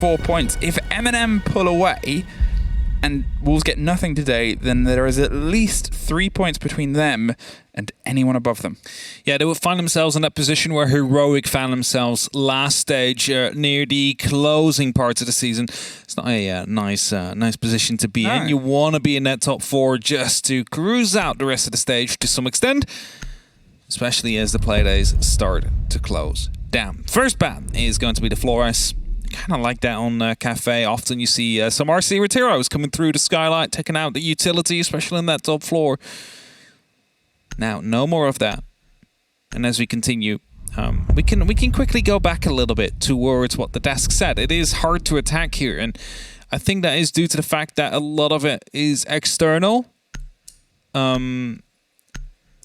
4 points. If MNM pull away and Wolves get nothing today, then there is at least 3 points between them and anyone above them. Yeah, they will find themselves in that position where Heroic found themselves last stage near the closing parts of the season. It's not a nice position to be in. You want to be in that top 4 just to cruise out the rest of the stage to some extent, especially as the Playdays start to close down. First ban is going to be the Flores. Kind of like that on Cafe. Often you see some RC Retiros coming through the skylight, taking out the utility, especially in that top floor. Now, no more of that. And as we continue, we can quickly go back a little bit towards what the desk said. It is hard to attack here, and I think that is due to the fact that a lot of it is external.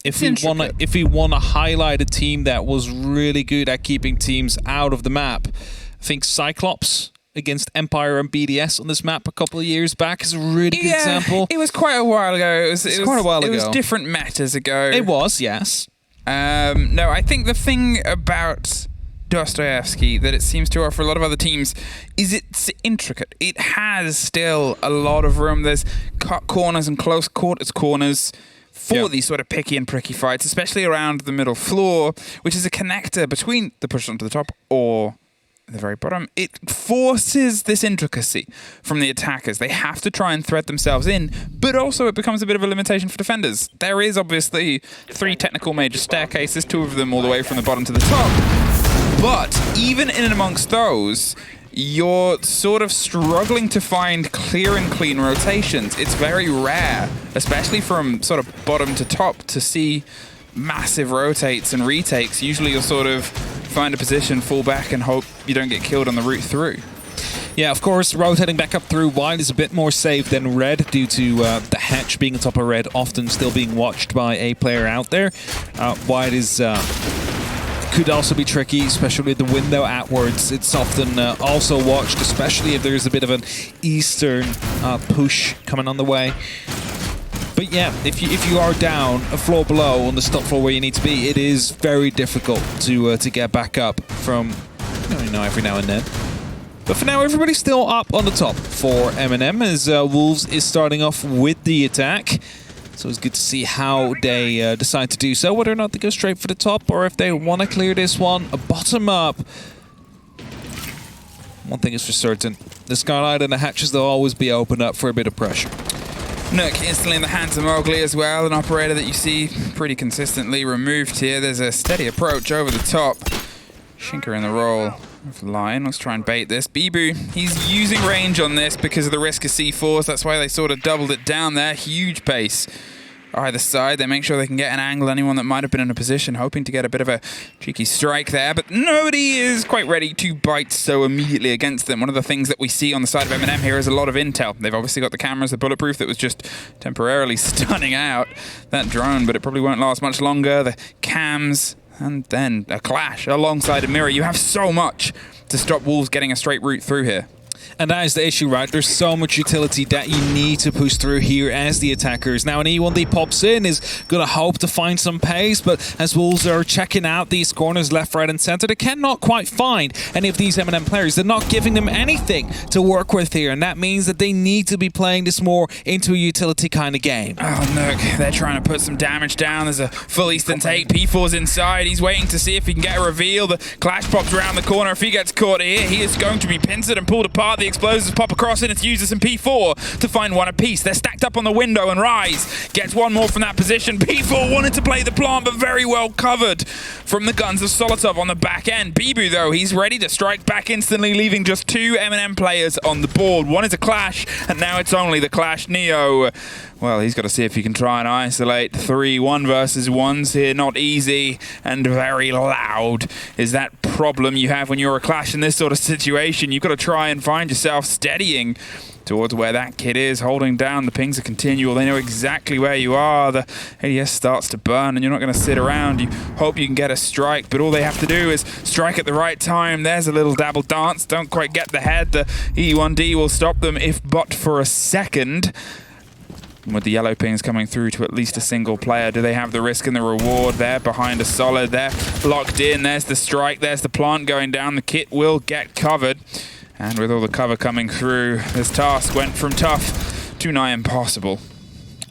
If we want to highlight a team that was really good at keeping teams out of the map, I think Cyclops against Empire and BDS on this map a couple of years back is a really good example. It was quite a while ago. It was quite a while ago. It was different metas ago. It was, yes. No, I think the thing about Dostoevsky that it seems to offer a lot of other teams is it's intricate. It has still a lot of room. There's cut corners and close quarters corners for these sort of picky and pricky fights, especially around the middle floor, which is a connector between the push onto the top or the very bottom. It forces this intricacy from the attackers. They have to try and thread themselves in, but also it becomes a bit of a limitation for defenders. There is obviously 3 technical major staircases, 2 of them all the way from the bottom to the top. But even in and amongst those, you're sort of struggling to find clear and clean rotations. It's very rare, especially from sort of bottom to top, to see massive rotates and retakes. Usually you'll sort of find a position, fall back, and hope you don't get killed on the route through. Yeah, of course, rotating back up through white is a bit more safe than red due to the hatch being on top of red, often still being watched by a player out there. White is could also be tricky, especially with the window outwards. It's often also watched, especially if there's a bit of an eastern push coming on the way. But yeah, if you are down a floor below on the top floor where you need to be, it is very difficult to get back up from, every now and then. But for now, everybody's still up on the top for MNM as Wolves is starting off with the attack. So it's good to see how they decide to do so, whether or not they go straight for the top or if they want to clear this one bottom up. One thing is for certain, the skylight and the hatches, they'll always be opened up for a bit of pressure. Nook instantly in the hands of Mowgli as well, an operator that you see pretty consistently removed here. There's a steady approach over the top. Shinker in the role of Lion. Let's try and bait this. Bibu, he's using range on this because of the risk of C4s. That's why they sort of doubled it down there. Huge base either side. They make sure they can get an angle. Anyone that might have been in a position hoping to get a bit of a cheeky strike there, but nobody is quite ready to bite so immediately against them. One of the things that we see on the side of MNM here is a lot of intel. They've obviously got the cameras, the bulletproof that was just temporarily stunning out that drone, but it probably won't last much longer. The cams, and then a clash alongside a mirror. You have so much to stop Wolves getting a straight route through here. And that is the issue, right? There's so much utility that you need to push through here as the attackers. Now, an E1D pops in, is going to hope to find some pace, but as Wolves are checking out these corners left, right, and center, they cannot quite find any of these MNM players. They're not giving them anything to work with here, and that means that they need to be playing this more into a utility kind of game. Oh, look, they're trying to put some damage down. There's a full Eastern take. P4's inside. He's waiting to see if he can get a reveal. The clash pops around the corner. If he gets caught here, he is going to be pincered and pulled apart. The explosives pop across and it's users and P4 to find one apiece. They're stacked up on the window and Rise gets one more from that position. P4 wanted to play the plant but very well covered from the guns of Solotov on the back end. Bibu though, he's ready to strike back instantly, leaving just 2 MNM players on the board. One is a clash and now it's only the clash. Neo, well, he's got to see if he can try and isolate 3 1 versus 1s here. Not easy and very loud is that problem you have when you're a clash in this sort of situation. You've got to try and find yourself steadying towards where that kid is, holding down. The pings are continual. They know exactly where you are. The ADS starts to burn and you're not going to sit around. You hope you can get a strike, but all they have to do is strike at the right time. There's a little dabble dance. Don't quite get the head. The E1D will stop them if but for a second. With the yellow pings coming through to at least a single player, do they have the risk and the reward there behind a solid? They're locked in. There's the strike. There's the plant going down. The kit will get covered. And with all the cover coming through, this task went from tough to nigh impossible.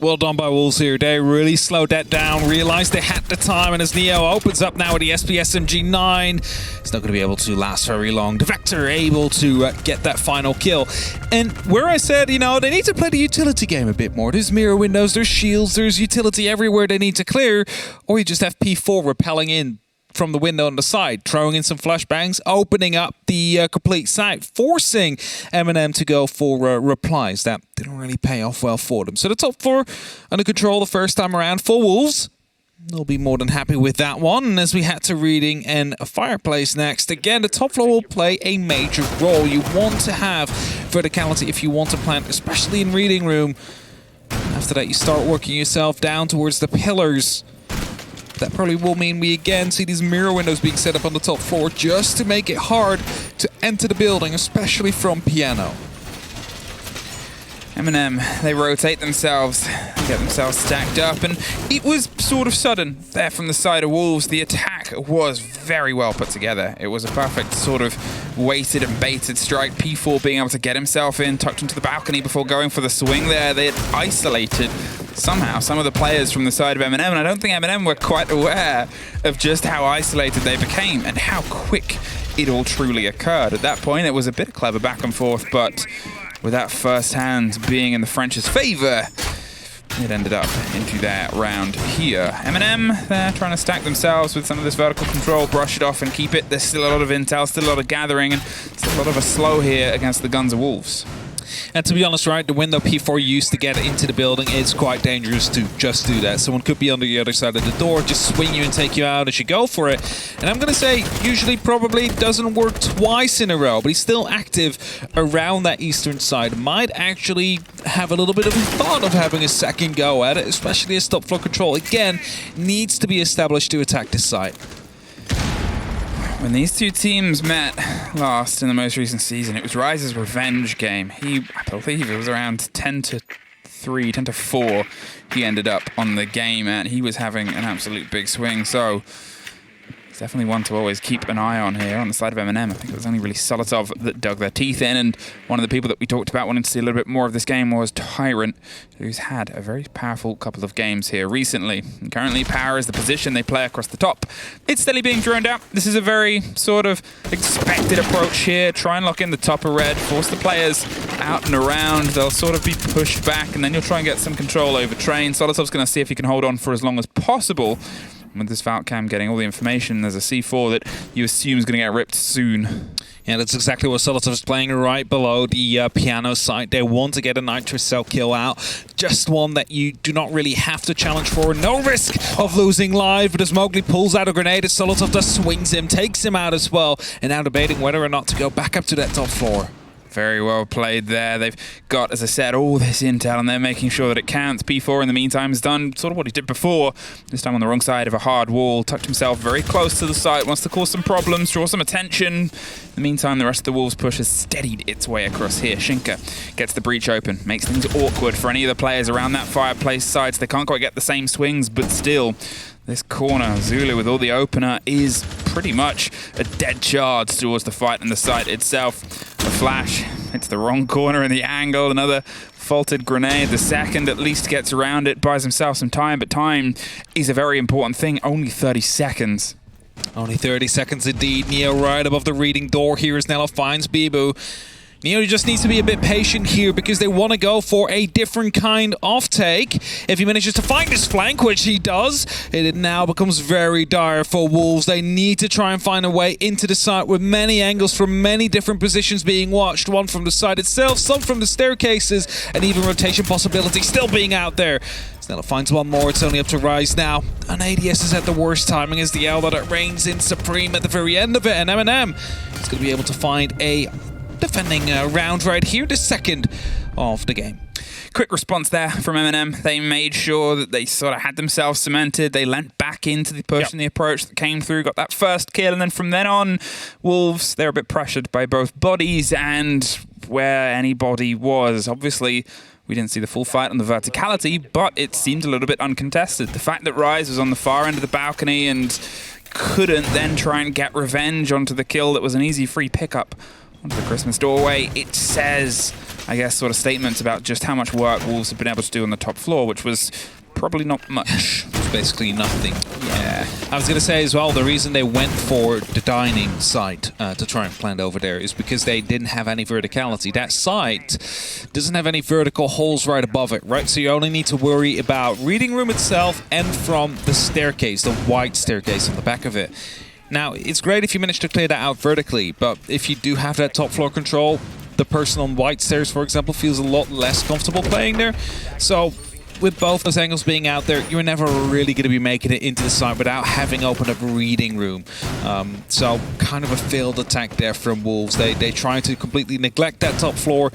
Well done by Wolves here. They really slowed that down, realized they had the time, and as Neo opens up now with the SPSMG9, it's not going to be able to last very long. The Vector able to get that final kill. And where I said, you know, they need to play the utility game a bit more. There's mirror windows, there's shields, there's utility everywhere they need to clear, or you just have P4 repelling in from the window on the side, throwing in some flashbangs, opening up the complete site, forcing MNM to go for replies. That didn't really pay off well for them. So the top 4 under control the first time around for Wolves. They'll be more than happy with that one. And as we head to Reading and a Fireplace next, again, the top floor will play a major role. You want to have verticality if you want to plant, especially in Reading Room. After that, you start working yourself down towards the pillars. That probably will mean we again see these mirror windows being set up on the top floor just to make it hard to enter the building, especially from Piano. MNM, they rotate themselves, get themselves stacked up, and it was sort of sudden there from the side of Wolves. The attack was very well put together. It was a perfect sort of weighted and baited strike. P4 being able to get himself in, tucked into the balcony before going for the swing there. They had isolated somehow some of the players from the side of MNM, and I don't think MNM were quite aware of just how isolated they became and how quick it all truly occurred. At that point, it was a bit clever back and forth, but with that first hand being in the French's favor, it ended up into that round here. MNM, they're trying to stack themselves with some of this vertical control, brush it off and keep it. There's still a lot of intel, still a lot of gathering, and still a lot of a slow here against the guns of Wolves. And to be honest, right, the window P4 used to get into the building is quite dangerous to just do that. Someone could be on the other side of the door, just swing you and take you out as you go for it. And I'm going to say, usually probably doesn't work twice in a row, but he's still active around that eastern side. Might actually have a little bit of a thought of having a second go at it, especially as top floor control, again, needs to be established to attack this site. When these two teams met last in the most recent season, it was Rise's revenge game. I believe it was around 10-3, 10-4 he ended up on the game, and he was having an absolute big swing. So it's definitely one to always keep an eye on here on the side of MNM. I think it was only really Solotov that dug their teeth in, and one of the people that we talked about wanting to see a little bit more of this game was Tyrant, who's had a very powerful couple of games here recently. And currently, power is the position they play across the top. It's steadily being droned out. This is a very sort of expected approach here. Try and lock in the top of red, force the players out and around. They'll sort of be pushed back, and then you'll try and get some control over Train. Solotov's going to see if he can hold on for as long as possible. With this Valcam getting all the information, there's a C4 that you assume is going to get ripped soon. Yeah, that's exactly what Solotov is playing right below the Piano site. They want to get a Nitrous Cell kill out. Just one that you do not really have to challenge for. No risk of losing live, but as Mowgli pulls out a grenade, Solotov just swings him, takes him out as well, and now debating whether or not to go back up to that top floor. Very well played there. They've got, as I said, all this intel, and they're making sure that it counts. P4, in the meantime, has done sort of what he did before, this time on the wrong side of a hard wall, tucked himself very close to the site, wants to cause some problems, draw some attention. In the meantime, the rest of the Wolves push has steadied its way across here. Shinka gets the breach open, makes things awkward for any of the players around that Fireplace side, so they can't quite get the same swings, but still, this corner, Zulu with all the opener, is pretty much a dead charge towards the fight and the site itself. A flash hits the wrong corner in the angle, another faulted grenade. The second at least gets around it, buys himself some time, but time is a very important thing. Only 30 seconds. Only 30 seconds indeed. Neo right above the reading door here as Nella finds Bibu. Neo just needs to be a bit patient here because they want to go for a different kind of take. If he manages to find his flank, which he does, it now becomes very dire for Wolves. They need to try and find a way into the site with many angles from many different positions being watched. One from the site itself, some from the staircases, and even rotation possibility still being out there. Snella finds one more. It's only up to Rise now. And ADS is at the worst timing as the L that reigns in supreme at the very end of it. And MNM is going to be able to find a defending round right here, the second of the game. Quick response there from MNM. They made sure that they sort of had themselves cemented. They leant back into the push and the approach that came through, got that first kill, and then from then on, Wolves, they're a bit pressured by both bodies and where anybody was. Obviously, we didn't see the full fight on the verticality, but it seemed a little bit uncontested. The fact that Rise was on the far end of the balcony and couldn't then try and get revenge onto the kill that was an easy free pickup onto the Christmas doorway. It says, I guess, sort of statements about just how much work Wolves have been able to do on the top floor, which was probably not much. It's basically nothing. Yeah. I was going to say as well, the reason they went for the dining site to try and plant over there is because they didn't have any verticality. That site doesn't have any vertical holes right above it, right? So you only need to worry about reading room itself and from the staircase, the white staircase on the back of it. Now, it's great if you manage to clear that out vertically, but if you do have that top floor control, the person on white stairs, for example, feels a lot less comfortable playing there. So with both those angles being out there, you're never really going to be making it into the site without having opened up a reading room. So kind of a failed attack there from Wolves. They tried to completely neglect that top floor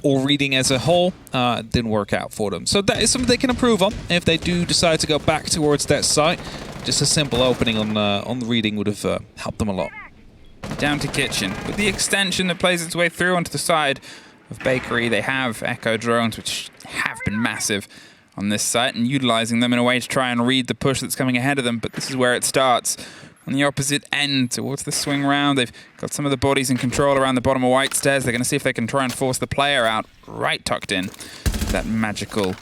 or reading as a whole. Didn't work out for them. So that is something they can improve on if they do decide to go back towards that site. Just a simple opening on the reading would have helped them a lot. Down to kitchen. With the extension that plays its way through onto the side of bakery, they have echo drones, which have been massive on this site, and utilizing them in a way to try and read the push that's coming ahead of them. But this is where it starts. On the opposite end, towards the swing round, they've got some of the bodies in control around the bottom of white stairs. They're going to see if they can try and force the player out right tucked in that magical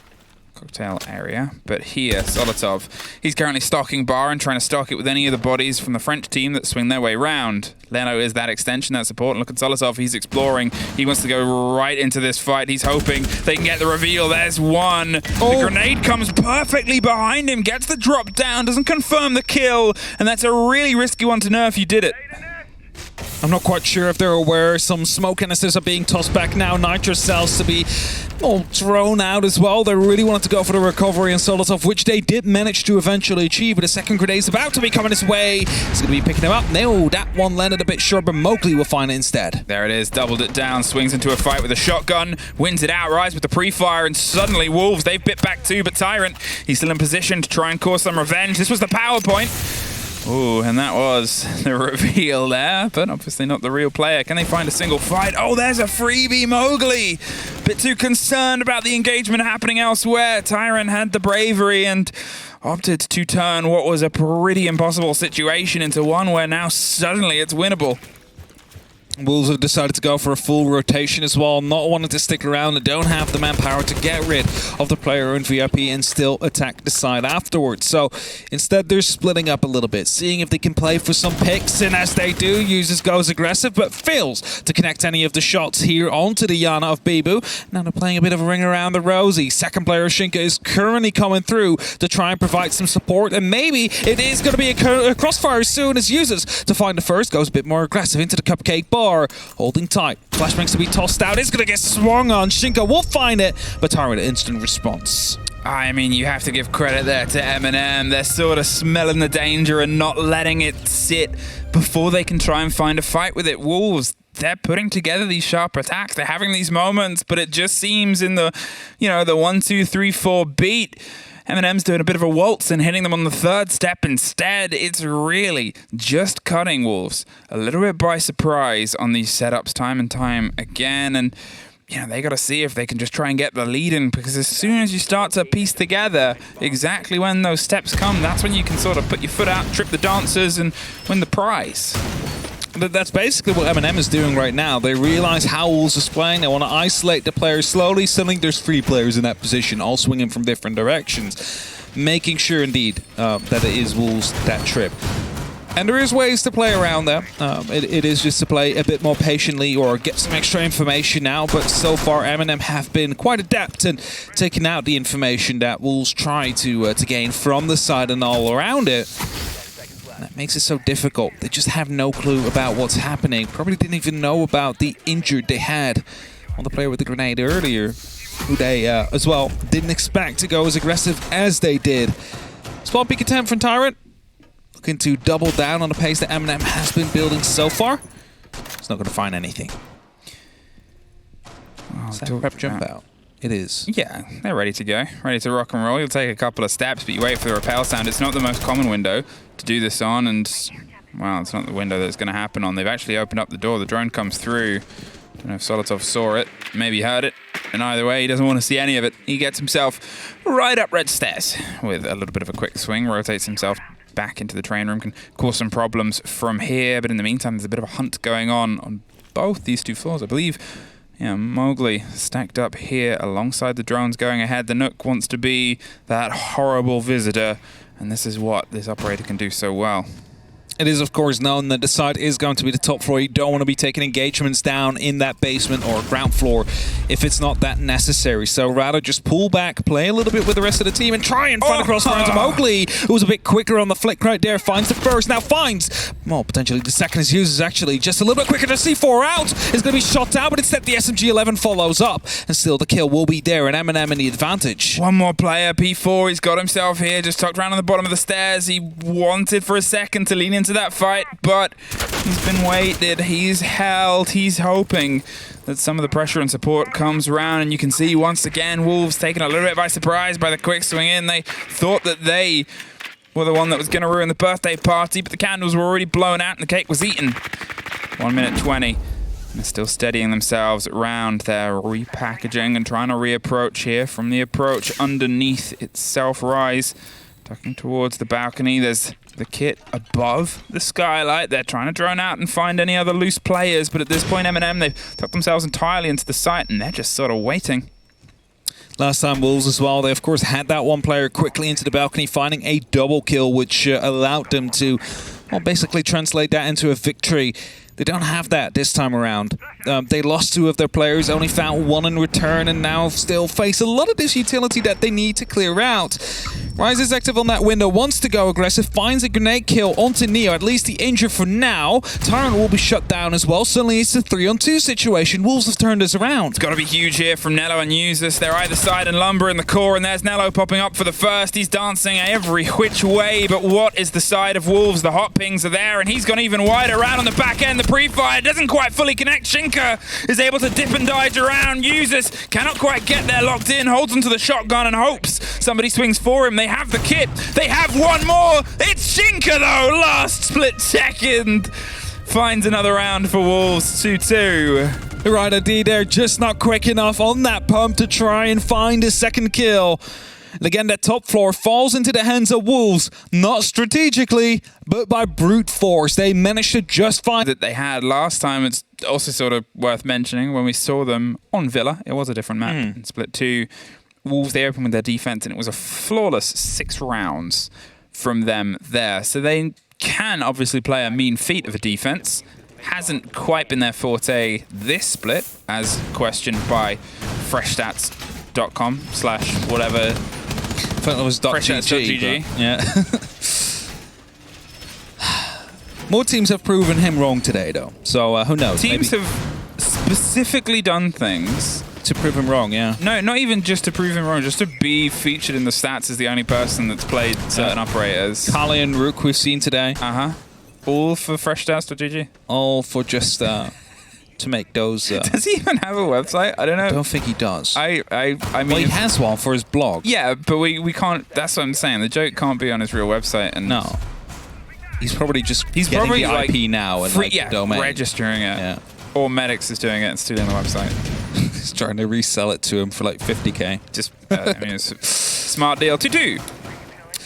cocktail area. But here, Solotov, he's currently stocking bar and trying to stock it with any of the bodies from the French team that swing their way round. Leno is that extension, that support. And look at Solotov, he's exploring. He wants to go right into this fight. He's hoping they can get the reveal. There's one. Oh. The grenade comes perfectly behind him, gets the drop down, doesn't confirm the kill. And that's a really risky one to know if you did it. I'm not quite sure if they're aware some smoke canisters are being tossed back now. Nitro cells to be thrown out as well. They really wanted to go for the recovery in Solotov, which they did manage to eventually achieve. But a second grenade is about to be coming his way. He's going to be picking him up. No, that one landed a bit short, but Mowgli will find it instead. There it is, doubled it down, swings into a fight with a shotgun, wins it outright with the pre-fire, and suddenly Wolves, they've bit back too, but Tyrant, he's still in position to try and cause some revenge. This was the power point. Ooh, and that was the reveal there, but obviously not the real player. Can they find a single fight? Oh, there's a freebie Mowgli. Bit too concerned about the engagement happening elsewhere. Tyrant had the bravery and opted to turn what was a pretty impossible situation into one where now suddenly it's winnable. Wolves have decided to go for a full rotation as well, not wanting to stick around and don't have the manpower to get rid of the player in VIP and still attack the side afterwards. So instead they're splitting up a little bit, seeing if they can play for some picks, and as they do, Users goes aggressive but fails to connect any of the shots here onto the Yana of Bibu. Now they're playing a bit of a ring around the rosy. Second player Shinka is currently coming through to try and provide some support, and maybe it is going to be a crossfire as soon as Users to find the first, goes a bit more aggressive into the cupcake bar. Holding tight. Flashbangs to be tossed out. It's going to get swung on. Shinka will find it, but Tyrant instant response. I mean, you have to give credit there to MNM. They're sort of smelling the danger and not letting it sit before they can try and find a fight with it. Wolves, they're putting together these sharp attacks. They're having these moments, but it just seems in the, the 1, 2, 3, 4 beat, MNM's doing a bit of a waltz and hitting them on the third step instead. It's really just cutting Wolves a little bit by surprise on these setups time and time again. And, they got to see if they can just try and get the lead in, because as soon as you start to piece together exactly when those steps come, that's when you can sort of put your foot out, trip the dancers, and win the prize. That's basically what MNM is doing right now. They realize how Wolves is playing. They want to isolate the players slowly. Suddenly there's 3 players in that position, all swinging from different directions. Making sure, indeed, that it is Wolves that trip. And there is ways to play around that. It is just to play a bit more patiently or get some extra information now. But so far, MNM have been quite adept in taking out the information that Wolves try to gain from the side and all around it. That makes it so difficult. They just have no clue about what's happening. Probably didn't even know about the injured they had on the player with the grenade earlier, who they, as well, didn't expect to go as aggressive as they did. Spawn peek attempt from Tyrant. Looking to double down on the pace that MNM has been building so far. It's not going to find anything. Is that prep jump out? It is. Yeah, they're ready to go. Ready to rock and roll. You'll take a couple of steps, but you wait for the rappel sound. It's not the most common window to do this on, and, well, it's not the window that's going to happen on. They've actually opened up the door. The drone comes through. Don't know if Solotov saw it. Maybe heard it. And either way, he doesn't want to see any of it. He gets himself right up red stairs with a little bit of a quick swing. Rotates himself back into the train room. Can cause some problems from here, but in the meantime, there's a bit of a hunt going on both these two floors, I believe. Yeah, Mowgli stacked up here alongside the drones going ahead. The Nook wants to be that horrible visitor, and this is what this operator can do so well. It is, of course, known that the site is going to be the top floor. You don't want to be taking engagements down in that basement or ground floor if it's not that necessary. So rather just pull back, play a little bit with the rest of the team, and try and find a crossfire to Mowgli, who was a bit quicker on the flick right there. Finds the first, now finds, well, potentially the second is used, actually just a little bit quicker to C4 out. It's going to be shot down, but instead the SMG-11 follows up, and still the kill will be there, and MNM in the advantage. One more player, P4, he's got himself here, just tucked around on the bottom of the stairs. He wanted for a second to lean into that fight, but he's been weighted, he's held, he's hoping that some of the pressure and support comes around, and you can see once again Wolves taken a little bit by surprise by the quick swing in. They thought that they were the one that was going to ruin the birthday party, but the candles were already blown out and the cake was eaten. 1 minute 20. And they're still steadying themselves around. They're repackaging and trying to reapproach here from the approach underneath itself. Rise, ducking towards the balcony. There's the kit above the skylight. They're trying to drone out and find any other loose players, but at this point MNM, they've tucked themselves entirely into the site and they're just sort of waiting. Last time Wolves as well, they of course had that one player quickly into the balcony, finding a double kill, which allowed them to, well, basically translate that into a victory. They don't have that this time around. They lost 2 of their players, only found 1 in return, and now still face a lot of this utility that they need to clear out. Rise is active on that window, wants to go aggressive, finds a grenade kill onto Neo, at least he injured for now. Tyrant will be shut down as well. Suddenly it's a 3-on-2 situation. Wolves have turned us around. It's got to be huge here from Nello and Usus. They're either side and Lumber in the core, and there's Nello popping up for the first. He's dancing every which way, but what is the side of Wolves? The hot pings are there, and he's gone even wider around on the back end. The pre-fire doesn't quite fully connect. Shinka is able to dip and dodge around. Usus cannot quite get there locked in, holds onto the shotgun and hopes somebody swings for him. They have the kit. They have one more. It's Shinka though. Last split second. Finds another round for Wolves. 2-2. The right ID there, just not quick enough on that pump to try and find a second kill. And again, that top floor falls into the hands of Wolves, not strategically, but by brute force. They managed to just find that they had last time. It's also sort of worth mentioning when we saw them on Villa. It was a different map in Split 2. Wolves, they opened with their defense, and it was a flawless 6 rounds from them there. So they can obviously play a mean feat of a defense. Hasn't quite been their forte this split, as questioned by freshstats.com/whatever. I thought it was .gg. Yeah. More teams have proven him wrong today, though. So who knows? Teams have specifically done things to prove him wrong, yeah. No, not even just to prove him wrong, just to be featured in the stats as the only person that's played certain operators. Kali and Rook we've seen today. All for freshstats.gg? All for just to make those... Does he even have a website? I don't know. I don't think he does. I mean... Well, he has one for his blog. Yeah, but we can't... That's what I'm saying. The joke can't be on his real website. And no. He's probably just getting the IP like now and the domain. Registering it. Yeah. Or Medics is doing it and stealing the website. He's trying to resell it to him for like 50k. Just, I mean, it's a smart deal. 2-2.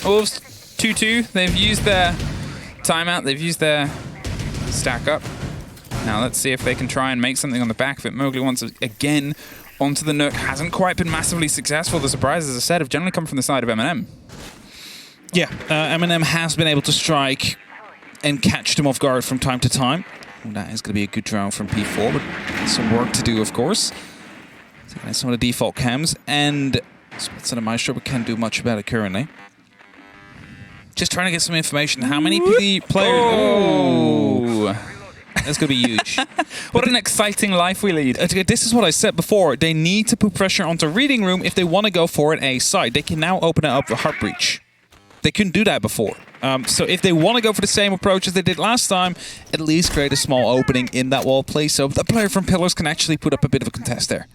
Wolves 2-2. They've used their timeout. They've used their stack up. Now let's see if they can try and make something on the back of it. Mowgli wants to, again, onto the Nook. Hasn't quite been massively successful. The surprises, as I said, have generally come from the side of MNM. Yeah, MNM has been able to strike and catch them off guard from time to time. And that is going to be a good round from P4, but some work to do, of course. Some of the default cams, and Spitz and a Maestro, but can't do much about it currently. Just trying to get some information. How many players... Oh! That's going to be huge. What an exciting life we lead. This is what I said before. They need to put pressure onto Reading Room if they want to go for an A side. They can now open it up for Heart Breach. They couldn't do that before. So if they want to go for the same approach as they did last time, at least create a small opening in that wall play so the player from Pillars can actually put up a bit of a contest there.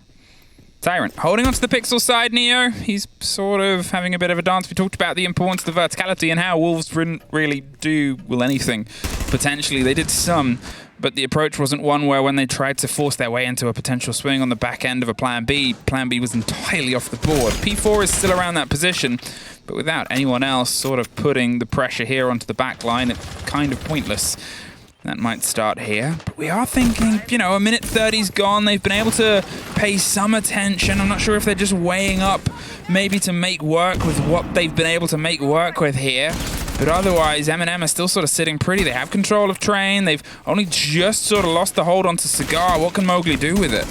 Tyrant holding onto the pixel side, Neo. He's sort of having a bit of a dance. We talked about the importance of the verticality and how Wolves didn't really do, well, anything. Potentially, they did some, but the approach wasn't one where when they tried to force their way into a potential swing on the back end of a Plan B was entirely off the board. P4 is still around that position, but without anyone else sort of putting the pressure here onto the back line, it's kind of pointless. That might start here. But we are thinking, you know, a minute 30's gone. They've been able to pay some attention. I'm not sure if they're just weighing up maybe to make work with what they've been able to make work with here. But otherwise, MNM are still sort of sitting pretty. They have control of Train. They've only just sort of lost the hold onto Cigar. What can Mowgli do with it?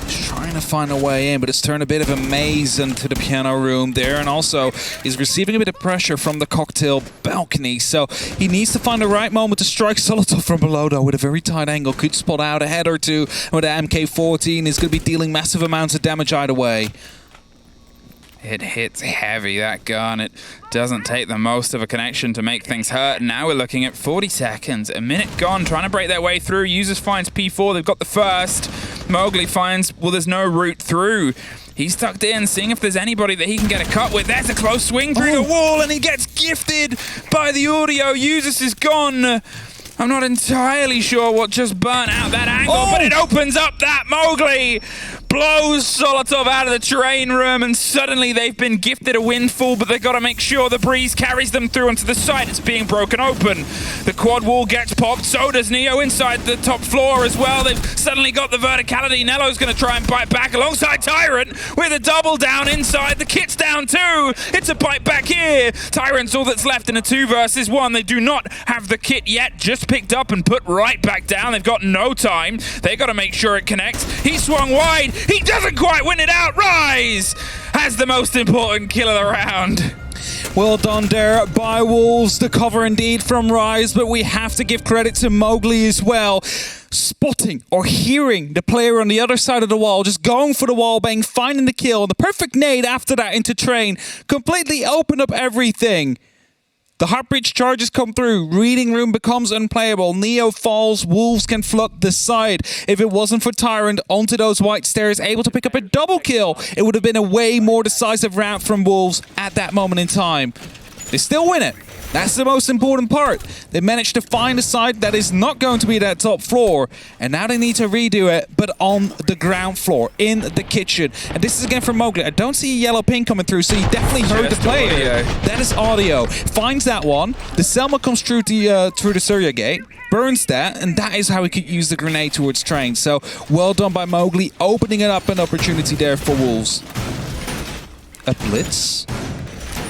Trying to find a way in, but it's turned a bit of a maze into the piano room there, and also he's receiving a bit of pressure from the cocktail balcony, so he needs to find the right moment to strike Solotov from below, though, with a very tight angle. Could spot out a head or two, with the MK14 is going to be dealing massive amounts of damage either way. It hits heavy, that gun. It doesn't take the most of a connection to make things hurt. And now we're looking at 40 seconds. A minute gone, trying to break their way through. Users finds P4. They've got the first. Mowgli finds, well, there's no route through. He's tucked in, seeing if there's anybody that he can get a cut with. There's a close swing through the wall, and he gets gifted by the audio. Users is gone. I'm not entirely sure what just burnt out that angle, but it opens up that Mowgli blows Solotov out of the train room, and suddenly they've been gifted a windfall, but they've got to make sure the breeze carries them through onto the side. It's being broken open. The quad wall gets popped, so does Neo inside the top floor as well. They've suddenly got the verticality. Nello's going to try and bite back alongside Tyrant with a double down inside. The kit's down too. It's a bite back here. Tyrant's all that's left in a 2 versus 1. They do not have the kit yet, just picked up and put right back down. They've got no time. They've got to make sure it connects. He swung wide. He doesn't quite win it out. Rise has the most important kill of the round. Well done there by Wolves. The cover indeed from Rise, but we have to give credit to Mowgli as well. Spotting or hearing the player on the other side of the wall, just going for the wall bang, finding the kill. The perfect nade after that into Train completely opened up everything. The Heartbreach charges come through. Reading room becomes unplayable. Neo falls. Wolves can flood the side. If it wasn't for Tyrant onto those white stairs, able to pick up a double kill, it would have been a way more decisive round from Wolves at that moment in time. They still win it. That's the most important part. They managed to find a side that is not going to be that top floor, and now they need to redo it, but on the ground floor, in the kitchen. And this is again from Mowgli. I don't see a yellow ping coming through, so he definitely heard the player. That is audio. Finds that one. The Selma comes through the Surya gate, burns that, and that is how he could use the grenade towards Train. So well done by Mowgli, opening it up an opportunity there for Wolves. A blitz?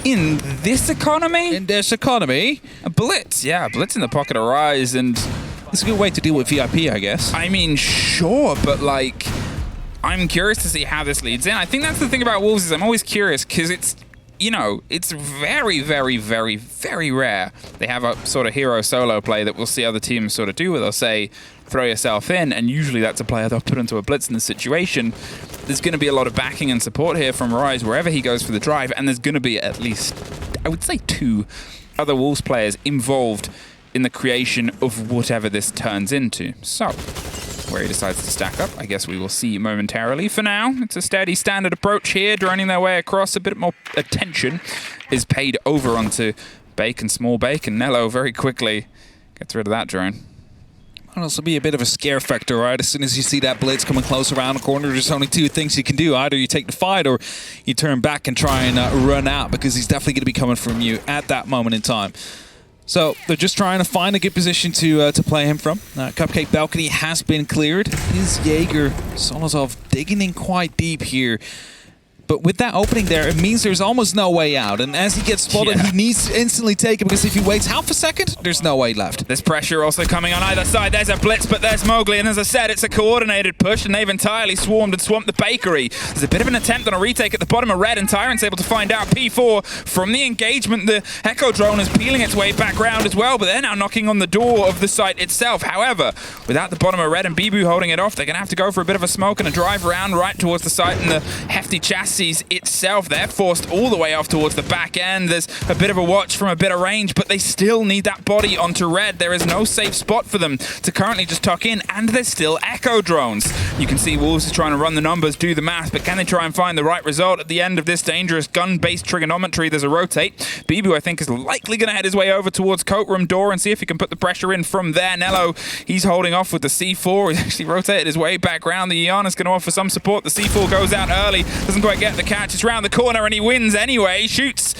In this economy? In this economy? A blitz, yeah, a blitz in the pocket of Rise, and it's a good way to deal with VIP, I guess. I mean, sure, but like, I'm curious to see how this leads in. I think that's the thing about Wolves is I'm always curious because it's, you know, it's very, very, very, very rare. They have a sort of hero solo play that we'll see other teams sort of do where they'll say, throw yourself in, and usually that's a player they'll put into a blitz in this situation. There's going to be a lot of backing and support here from Rise wherever he goes for the drive, and there's going to be at least, I would say, 2 other Wolves players involved in the creation of whatever this turns into. So, where he decides to stack up, I guess we will see momentarily. For now, it's a steady standard approach here, droning their way across. A bit more attention is paid over onto Bake and Small Bake, and Nello very quickly gets rid of that drone. It'll also be a bit of a scare factor, right? As soon as you see that blitz coming close around the corner, there's only 2 things you can do. Either you take the fight or you turn back and try and run out, because he's definitely going to be coming from you at that moment in time. So they're just trying to find a good position to play him from. Cupcake Balcony has been cleared. Is Jaeger Solozov digging in quite deep here? But with that opening there, it means there's almost no way out. And as he gets spotted, he needs to instantly take it, because if he waits half a second, there's no way left. There's pressure also coming on either side. There's a blitz, but there's Mowgli. And as I said, it's a coordinated push, and they've entirely swarmed and swamped the bakery. There's a bit of an attempt on a retake at the bottom of red, and Tyrant's able to find out P4 from the engagement. The Echo drone is peeling its way back round as well, but they're now knocking on the door of the site itself. However, without the bottom of red and Bibu holding it off, they're going to have to go for a bit of a smoke and a drive around right towards the site, and the hefty chassis itself, they're forced all the way off towards the back end. There's a bit of a watch from a bit of range, but they still need that body onto red. There is no safe spot for them to currently just tuck in, and there's still Echo drones. You can see Wolves is trying to run the numbers, do the math, but can they try and find the right result at the end of this dangerous gun-based trigonometry? There's a rotate. Bibu, I think, is likely going to head his way over towards coat room door and see if he can put the pressure in from there. Nello, he's holding off with the C4. He's actually rotated his way back round. The Iana's going to offer some support. The C4 goes out early, doesn't quite get the catch. It's round the corner, and he wins anyway. Shoots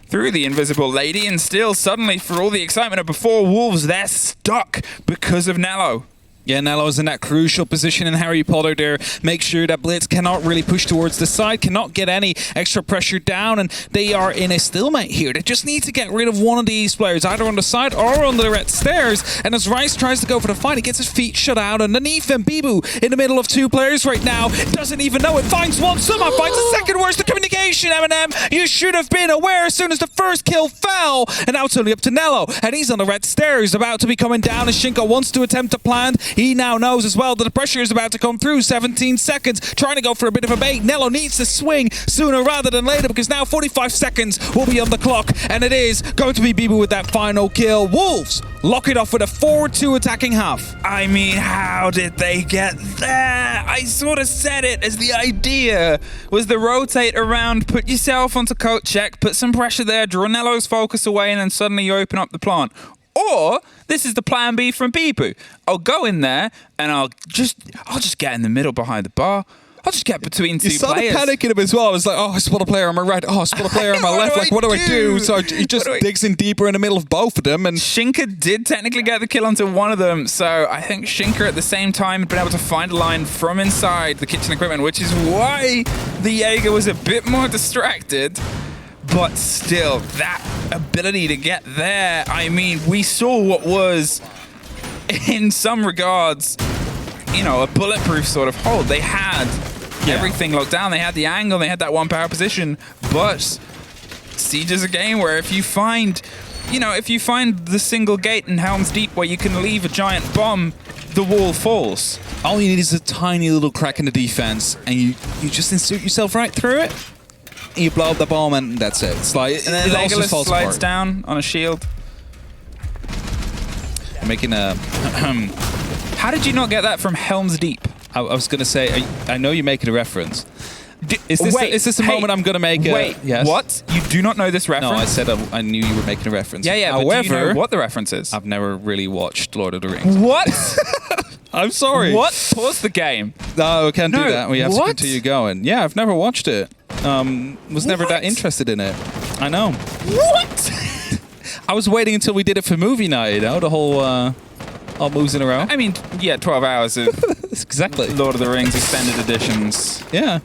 through the invisible lady, and still suddenly, for all the excitement of before, Wolves, they're stuck because of Nello. Yeah, Nello's in that crucial position, and Harry Potter there makes sure that Blitz cannot really push towards the side, cannot get any extra pressure down, and they are in a stalemate here. They just need to get rid of one of these players, either on the side or on the red stairs. And as Rice tries to go for the fight, he gets his feet shut out underneath him. Bibu in the middle of two players right now, doesn't even know it, finds one, somehow finds the second. Where's the communication, MNM? You should have been aware as soon as the first kill fell, and now it's only up to Nello, and he's on the red stairs, about to be coming down, and Shinko wants to attempt to plant. He now knows as well that the pressure is about to come through. 17 seconds, trying to go for a bit of a bait. Nello needs to swing sooner rather than later, because now 45 seconds will be on the clock, and it is going to be Bibu with that final kill. Wolves lock it off with a 4-2 attacking half. I mean, how did they get there? I sort of said it as the idea was to rotate around, put yourself onto coat check, put some pressure there, draw Nello's focus away, and then suddenly you open up the plant. Or this is the plan B from Bibu. I'll go in there and I'll just get in the middle behind the bar. I'll just get between two players. You saw the panic in him as well. I was like, oh, I spot a player on my right. Oh, I spot a player on my left. Like, what do I do? So he just digs in deeper in the middle of both of them. And Shinka did technically get the kill onto one of them. So I think Shinka at the same time had been able to find a line from inside the kitchen equipment, which is why the Jaeger was a bit more distracted. But still, that ability to get there, I mean, we saw what was, in some regards, you know, a bulletproof sort of hold. They had everything locked down. They had the angle. They had that one power position. But Siege is a game where if you find, you know, if you find the single gate in Helm's Deep where you can leave a giant bomb, the wall falls. All you need is a tiny little crack in the defense, and you just insert yourself right through it. You blow up the bomb, and that's it. It's like, and then Legolas slides down on a shield. Making a... How did you not get that from Helm's Deep? I was going to say, I know you're making a reference. Is this a moment I'm going to make a... Wait, yes? What? You do not know this reference? No, I said I knew you were making a reference. Yeah, however, but do you know what the reference is? I've never really watched Lord of the Rings. What? I'm sorry. What? Pause the game. No, we can't do that. We have to continue going. Yeah, I've never watched it. Was never that interested in it. I know. What? I was waiting until we did it for movie night, you know, the whole all moves in a row. I mean, yeah, 12 hours of exactly Lord of the Rings extended editions. Yeah.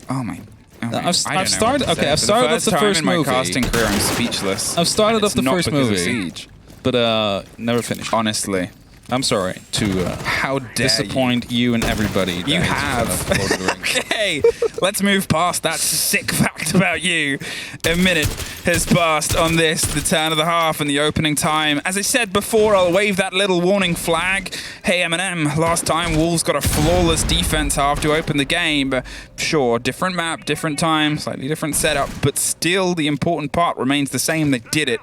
Oh my. I've started off the first in my movie. casting career, I'm speechless. I've started off the first movie, Siege. But never finished. Honestly. I'm sorry to how dare disappoint you and everybody. You have. Okay, let's move past that sick fact about you. A minute has passed on this, the turn of the half and the opening time. As I said before, I'll wave that little warning flag. Hey, MNM, last time Wolves got a flawless defense half to open the game. But sure, different map, different time, slightly different setup, but still the important part remains the same. They did it.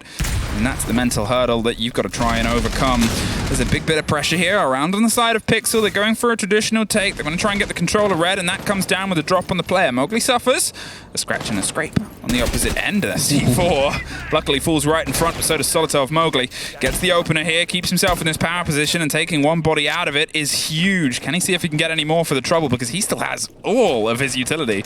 And that's the mental hurdle that you've got to try and overcome. There's a big bit of pressure here around on the side of Pixel. They're going for a traditional take. They're going to try and get the controller red, and that comes down with a drop on the player. Mowgli suffers a scratch and a scrape on the opposite end. C4 luckily falls right in front, but so does Solitov. Mowgli gets the opener here, keeps himself in this power position, and taking one body out of it is huge. Can he see if he can get any more for the trouble? Because he still has all of his utility.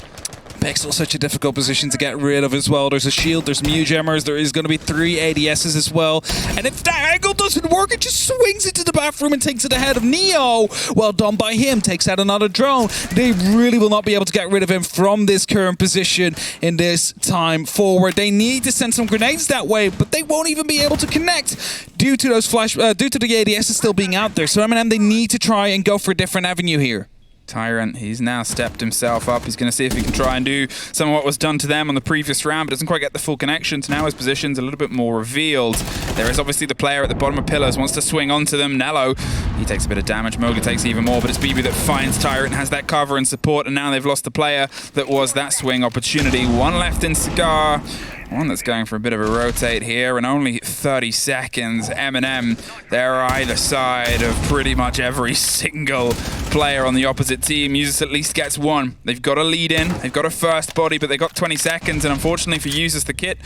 Pixel, such a difficult position to get rid of as well. There's a shield, there's Mew Gemmers, there is going to be 3 ADSs as well. And if that angle doesn't work, it just swings into the bathroom and takes it ahead of Neo. Well done by him, takes out another drone. They really will not be able to get rid of him from this current position in this time forward. They need to send some grenades that way, but they won't even be able to connect due to those due to the ADSs still being out there. So MNM, they need to try and go for a different avenue here. Tyrant, he's now stepped himself up. He's going to see if he can try and do some of what was done to them on the previous round, but doesn't quite get the full connection. So now his position's a little bit more revealed. There is obviously the player at the bottom of pillars, wants to swing onto them. Nello, he takes a bit of damage. Mowgli takes even more, but it's Bibu that finds Tyrant, has that cover and support, and now they've lost the player that was that swing opportunity. One left in Cigar. One that's going for a bit of a rotate here, and only 30 seconds. MNM, they're either side of pretty much every single player on the opposite team. Usus at least gets one. They've got a lead in, they've got a first body, but they've got 20 seconds, and unfortunately for Usus, the kit,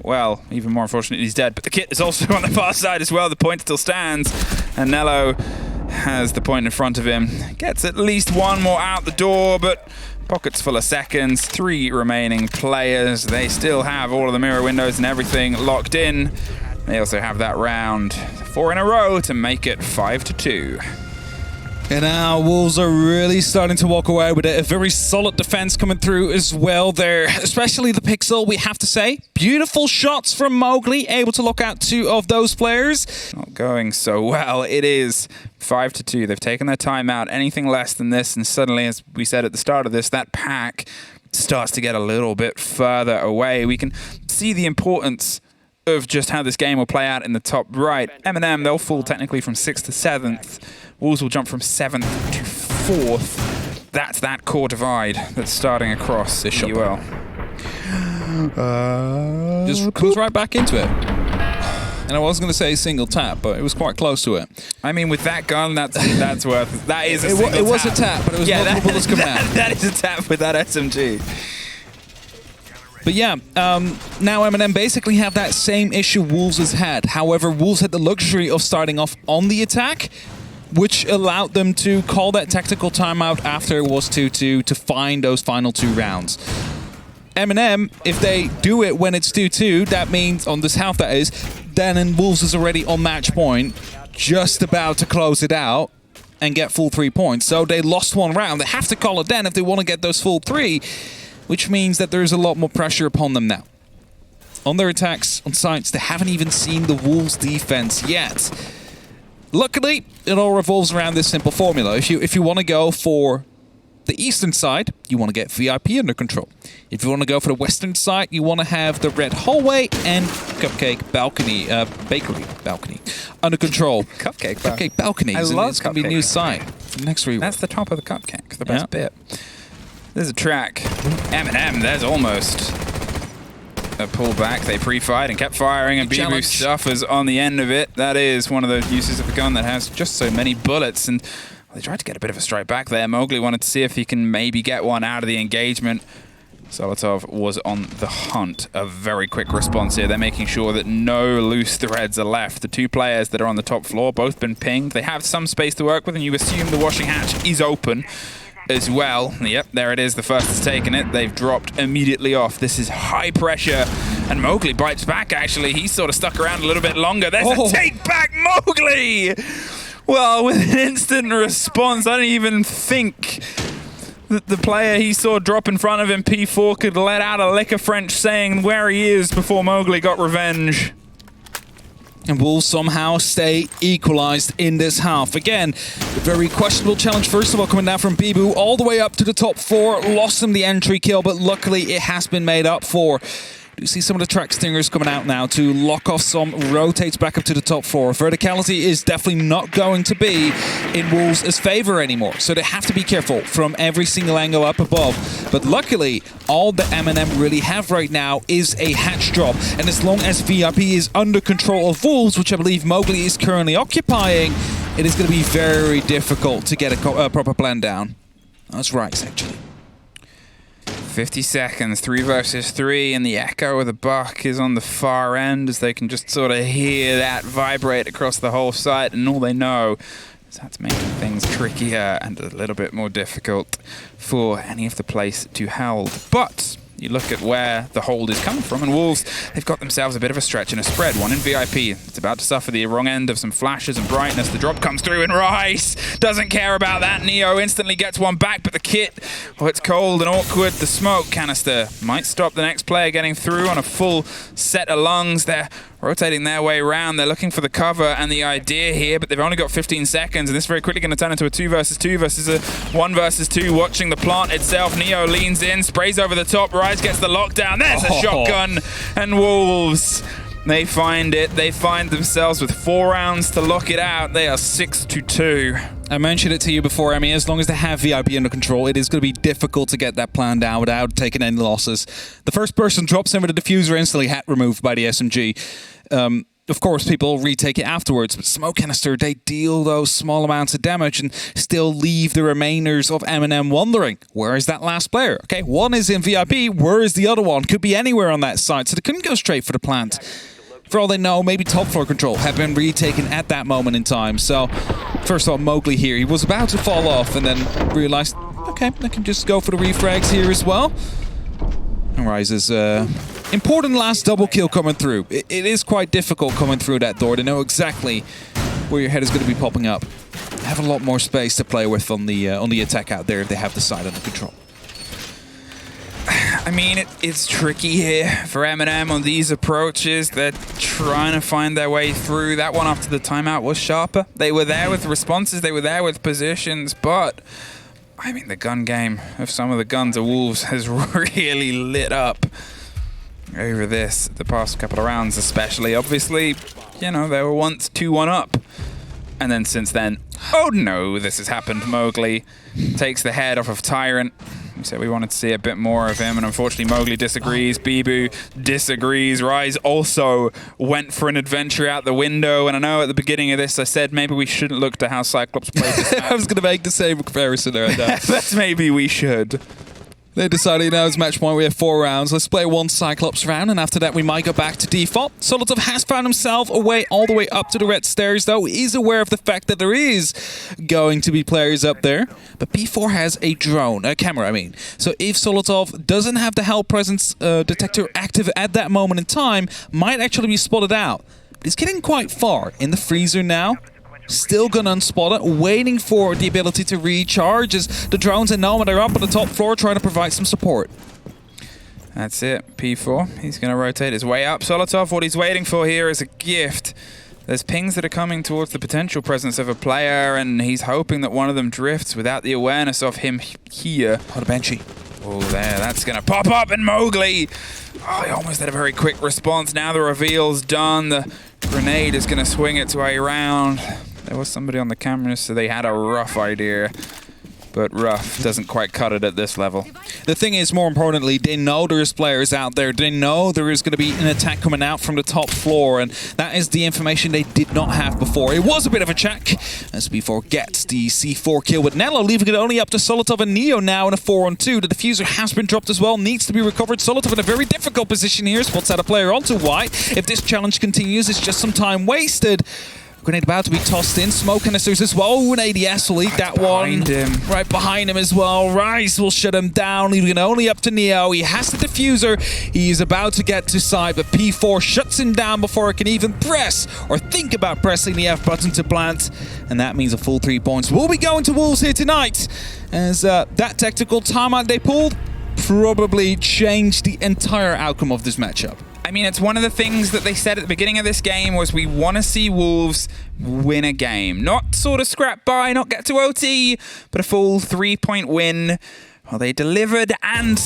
well, even more unfortunately, he's dead. But the kit is also on the far side as well. The point still stands, and Nello has the point in front of him. Gets at least one more out the door, but pockets full of seconds. 3 remaining players. They still have all of the mirror windows and everything locked in. They also have that round 4 in a row to make it 5-2. And now Wolves are really starting to walk away with it. A very solid defense coming through as well there, especially the Pixel, we have to say. Beautiful shots from Mowgli, able to lock out 2 of those players. Not going so well. It is 5-2. They've taken their time out. Anything less than this, and suddenly, as we said at the start of this, that pack starts to get a little bit further away. We can see the importance of just how this game will play out in the top right. MNM, they'll fall technically from 6th to 7th. Wolves will jump from 7th to 4th. That's that core divide that's starting across the EUL. Just comes right back into it. And I was going to say single tap, but it was quite close to it. I mean, with that gun, that's worth it. That is a single tap. It was a tap, but it was multiple bullets coming out. That is a tap with that SMG. But yeah, now MNM basically have that same issue Wolves has had. However, Wolves had the luxury of starting off on the attack, which allowed them to call that tactical timeout after it was 2-2 to find those final 2 rounds. MNM, if they do it when it's 2-2, that means, on this half that is, then Wolves is already on match point, just about to close it out and get full 3 points. So they lost 1 round. They have to call it then if they want to get those full 3, which means that there's a lot more pressure upon them now. On their attacks, on sites, they haven't even seen the Wolves defense yet. Luckily, it all revolves around this simple formula. If you want to go for the eastern side, you want to get VIP under control. If you want to go for the western side, you want to have the red hallway and cupcake balcony, bakery balcony under control. Cupcake balconies. I love it's going to be a new site. Next rework. That's the top of the cupcake, the best bit. There's a track. MNM, there's almost a pullback. They pre-fired and kept firing, and Bibu suffers on the end of it. That is one of those uses of a gun that has just so many bullets, and they tried to get a bit of a strike back there. Mowgli wanted to see if he can maybe get one out of the engagement. Solotov was on the hunt. A very quick response here. They're making sure that no loose threads are left. The 2 players that are on the top floor, both been pinged. They have some space to work with, and you assume the washing hatch is open as well. Yep, there it is. The first has taken it. They've dropped immediately off. This is high pressure. And Mowgli bites back, actually. He's sort of stuck around a little bit longer. There's a take back, Mowgli! Well, with an instant response, I don't even think that the player he saw drop in front of him, P4, could let out a lick of French saying where he is before Mowgli got revenge. And Wolves somehow stay equalized in this half. Again, a very questionable challenge, first of all, coming down from Bibu all the way up to the top 4. Lost him the entry kill, but luckily it has been made up for. You see some of the track stingers coming out now to lock off some, rotates back up to the top 4. Verticality is definitely not going to be in Wolves' favor anymore, so they have to be careful from every single angle up above. But luckily, all that MNM really have right now is a hatch drop, and as long as VIP is under control of Wolves, which I believe Mowgli is currently occupying, it is going to be very difficult to get a proper plan down. That's right, actually. 50 seconds, 3 versus 3, and the echo of the buck is on the far end as they can just sort of hear that vibrate across the whole site, and all they know is that's making things trickier and a little bit more difficult for any of the place to hold. But you look at where the hold is coming from, and Wolves, they've got themselves a bit of a stretch and a spread. One in VIP. It's about to suffer the wrong end of some flashes and brightness. The drop comes through, and Rice doesn't care about that. Neo instantly gets one back, but the kit, oh, it's cold and awkward. The smoke canister might stop the next player getting through on a full set of lungs. They're rotating their way around. They're looking for the cover and the idea here, but they've only got 15 seconds, and this is very quickly going to turn into a 2 versus 2 versus a 1 versus 2. Watching the plant itself, Neo leans in, sprays over the top, Rise gets the lockdown. There's a shotgun, and Wolves, they find it. They find themselves with 4 rounds to lock it out. They are 6-2. I mentioned it to you before, Emmy, as long as they have VIP under control, it is going to be difficult to get that plan down without taking any losses. The first person drops in with the diffuser, instantly hat removed by the SMG. Of course, people retake it afterwards, but smoke canister, they deal those small amounts of damage and still leave the remainers of MNM wondering, where is that last player? Okay, one is in VIP, where is the other one? Could be anywhere on that side, so they couldn't go straight for the plant. For all they know, maybe top floor control had been retaken at that moment in time. So, first of all, Mowgli here, he was about to fall off and then realized, okay, I can just go for the refrags here as well. And Rise's important last double kill coming through. It is quite difficult coming through that door to know exactly where your head is going to be popping up. Have a lot more space to play with on the attack out there if they have the side under control. I mean, it's tricky here for MNM on these approaches. They're trying to find their way through. That one after the timeout was sharper. They were there with responses, they were there with positions, but I mean, the gun game of some of the guns of Wolves has really lit up over this the past couple of rounds, especially. Obviously, you know, they were once 2-1 up. And then since then, oh no, this has happened. Mowgli takes the head off of Tyrant. We said we wanted to see a bit more of him, and unfortunately Mowgli disagrees, Bibu disagrees, Rise also went for an adventure out the window, and I know at the beginning of this I said maybe we shouldn't look to how Cyclops played this match. I was going to make the same comparison there. But maybe we should. They decided now it's match point, we have 4 rounds. Let's play 1 Cyclops round, and after that we might go back to default. Solotov has found himself away all the way up to the red stairs, though. He's aware of the fact that there is going to be players up there. But P4 has a drone, a camera, I mean. So if Solotov doesn't have the hell presence detector active at that moment in time, might actually be spotted out. But he's getting quite far in the freezer now. Still gonna unspot it, waiting for the ability to recharge as the drones and Nomad are up on the top floor trying to provide some support. That's it, P4. He's gonna rotate his way up. Solotov, what he's waiting for here is a gift. There's pings that are coming towards the potential presence of a player, and he's hoping that one of them drifts without the awareness of him here. Oh, the Banshee. Oh, there, that's gonna pop up, and Mowgli! Oh, he almost had a very quick response. Now the reveal's done. The grenade is gonna swing its way around. There was somebody on the camera, so they had a rough idea. But rough doesn't quite cut it at this level. The thing is, more importantly, they know there's players out there. They know there is going to be an attack coming out from the top floor, and that is the information they did not have before. It was a bit of a check, as P4 gets the C4 kill with Nello, leaving it only up to Solotov and Neo now in a 4-on-2. The diffuser has been dropped as well, needs to be recovered. Solotov in a very difficult position here, spots out a player onto White. If this challenge continues, it's just some time wasted. Grenade about to be tossed in. Smoke canisters as well. Oh, an ADS will eat that one. Right behind him as well. Rise will shut him down, leaving it only up to Neo. He has the diffuser. He's about to get to side, but P4 shuts him down before it can even press or think about pressing the F button to plant. And that means a full 3 points will be going to Wolves here tonight, as that tactical timeout they pulled probably changed the entire outcome of this matchup. I mean, it's one of the things that they said at the beginning of this game was we want to see Wolves win a game. Not sort of scrap by, not get to OT, but a full 3-point win. Well, they delivered and